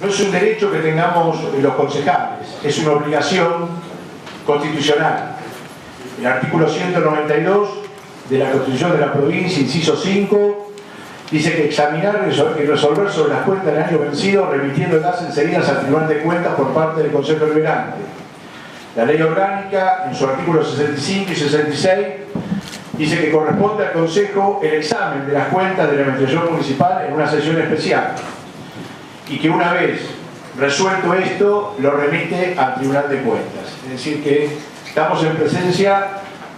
no es un derecho que tengamos los concejales, es una obligación constitucional. El artículo 192 de la Constitución de la provincia, inciso 5, dice que examinar y resolver sobre las cuentas del año vencido, remitiéndolas enseguida al Tribunal de Cuentas por parte del Consejo Deliberante. La Ley Orgánica, en su artículo 65 y 66, dice que corresponde al Consejo el examen de las cuentas de la Administración Municipal en una sesión especial y que una vez resuelto esto, lo remite al Tribunal de Cuentas. Es decir, que estamos en presencia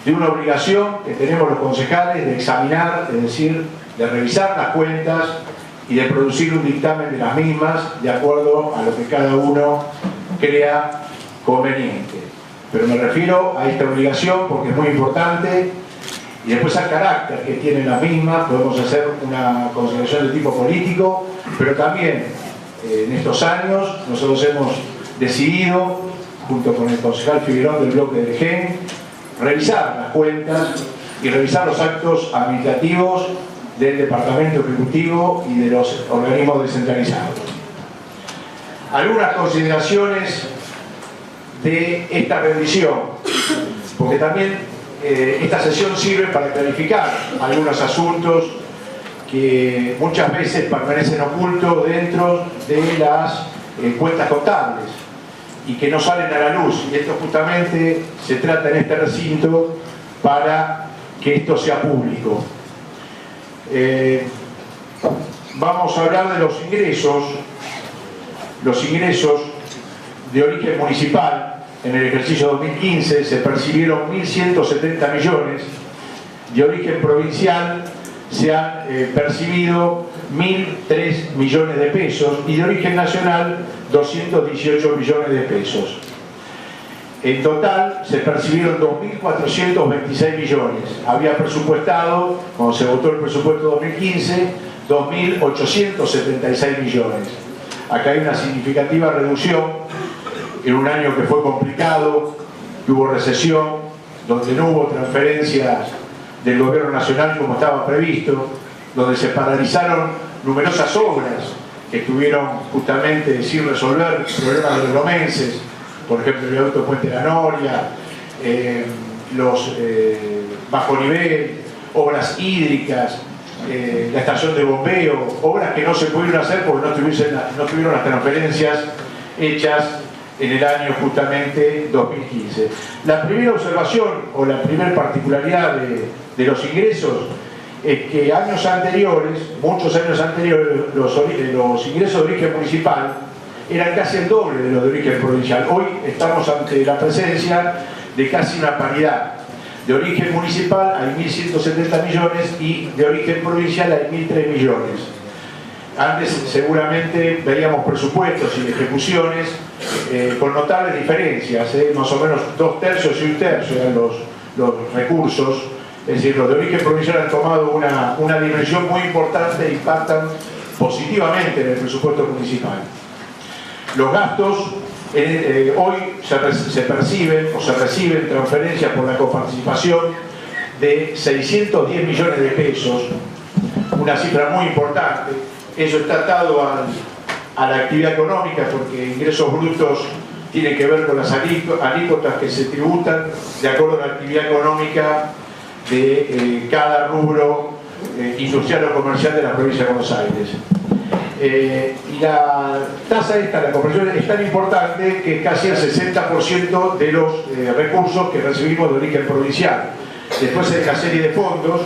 de una obligación que tenemos los concejales de examinar, es decir, de revisar las cuentas y de producir un dictamen de las mismas de acuerdo a lo que cada uno crea conveniente. Pero me refiero a esta obligación porque es muy importante, y después al carácter que tienen las mismas. Podemos hacer una consideración de tipo político, pero también en estos años nosotros hemos decidido, junto con el concejal Figuerón del bloque del GEN, revisar las cuentas y revisar los actos administrativos del Departamento Ejecutivo y de los organismos descentralizados. Algunas consideraciones de esta revisión, porque también esta sesión sirve para clarificar algunos asuntos que muchas veces permanecen ocultos dentro de las cuentas contables y que no salen a la luz, y esto justamente se trata en este recinto para que esto sea público. Vamos a hablar de los ingresos de origen municipal. En el ejercicio 2015 se percibieron 1.170 millones, de origen provincial se han percibido 1.003 millones de pesos y de origen nacional 218 millones de pesos. En total se percibieron 2.426 millones. Había presupuestado, cuando se votó el presupuesto 2015, 2.876 millones. Acá hay una significativa reducción en un año que fue complicado, que hubo recesión, donde no hubo transferencias del gobierno nacional como estaba previsto, donde se paralizaron numerosas obras que estuvieron justamente sin resolver problemas de los lomenses, por ejemplo el viaducto Puente de la Noria, los bajo nivel, obras hídricas, la estación de bombeo, obras que no se pudieron hacer porque no tuvieron las transferencias hechas en el año justamente 2015. La primera observación o la primera particularidad de los ingresos es que años anteriores, muchos años anteriores, los ingresos de origen municipal eran casi el doble de los de origen provincial. Hoy estamos ante la presencia de casi una paridad. De origen municipal hay 1.170 millones y de origen provincial hay 1.003 millones. Antes seguramente veíamos presupuestos y ejecuciones con notables diferencias, más o menos 2 tercios y 1 tercio eran los recursos. Es decir, los de origen provincial han tomado una dimensión muy importante e impactan positivamente en el presupuesto municipal. Los gastos hoy se perciben o se reciben transferencias por la coparticipación de 610 millones de pesos, una cifra muy importante. Eso está atado a la actividad económica, porque ingresos brutos tienen que ver con las alícuotas que se tributan de acuerdo a la actividad económica de cada rubro industrial o comercial de la provincia de Buenos Aires. Y la tasa esta, la comparación, es tan importante que casi el 60% de los recursos que recibimos de origen provincial. Después hay una serie de fondos,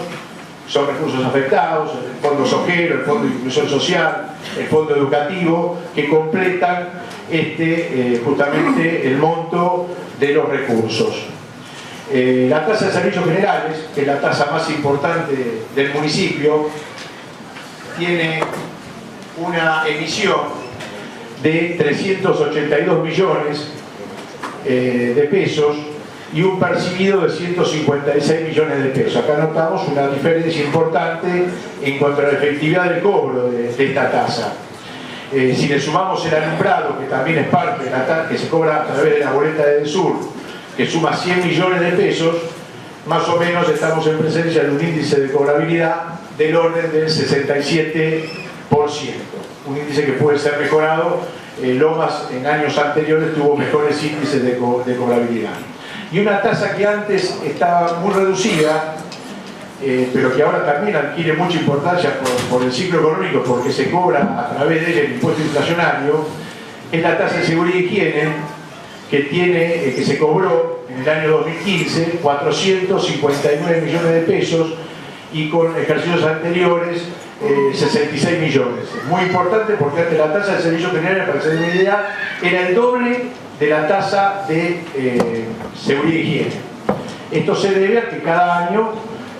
son recursos afectados, el Fondo Sojero, el Fondo de Inclusión Social, el Fondo Educativo, que completan justamente el monto de los recursos. La tasa de servicios generales, que es la tasa más importante del municipio, tiene una emisión de 382 millones de pesos y un percibido de 156 millones de pesos. Acá notamos una diferencia importante en cuanto a la efectividad del cobro de esta tasa. Si le sumamos el alumbrado, que también es parte de la tasa que se cobra a través de la boleta de Sur, que suma 100 millones de pesos, más o menos estamos en presencia de un índice de cobrabilidad del orden del 67%. Un índice que puede ser mejorado Lomas en años anteriores tuvo mejores índices de cobrabilidad. Y una tasa que antes estaba muy reducida, pero que ahora también adquiere mucha importancia por el ciclo económico, porque se cobra a través de ella el impuesto inflacionario, es la tasa de seguridad y higiene, que se cobró en el año 2015 459 millones de pesos y con ejercicios anteriores 66 millones. Es muy importante porque antes la tasa de servicios generales, para hacer una idea, era el doble de la tasa de seguridad y higiene. Esto se debe a que cada año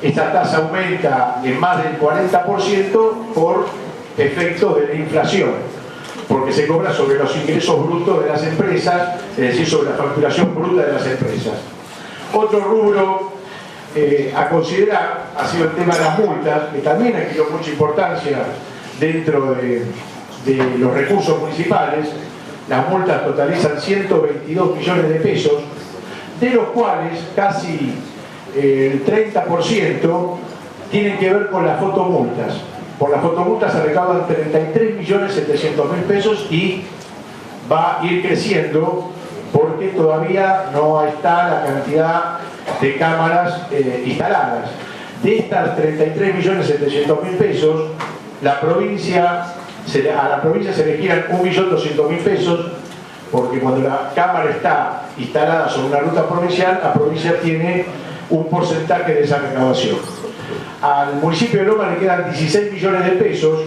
esta tasa aumenta en más del 40% por efecto de la inflación, porque se cobra sobre los ingresos brutos de las empresas, es decir, sobre la facturación bruta de las empresas. Otro rubro a considerar ha sido el tema de las multas, que también adquirió mucha importancia dentro de los recursos municipales. Las multas totalizan 122 millones de pesos, de los cuales casi el 30% tienen que ver con las fotomultas. Por las fotomultas se recaudan 33.700.000 pesos y va a ir creciendo porque todavía no está la cantidad de cámaras instaladas. De estas 33.700.000 pesos, a la provincia se le giran 1.200.000 pesos, porque cuando la cámara está instalada sobre una ruta provincial, la provincia tiene un porcentaje de esa recaudación. Al municipio de Lomas le quedan 16 millones de pesos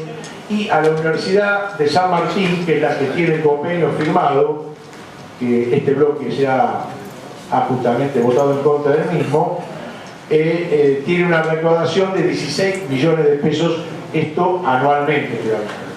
y a la Universidad de San Martín, que es la que tiene el convenio firmado, que este bloque se ha justamente votado en contra del mismo, tiene una recaudación de 16 millones de pesos, esto anualmente, claramente.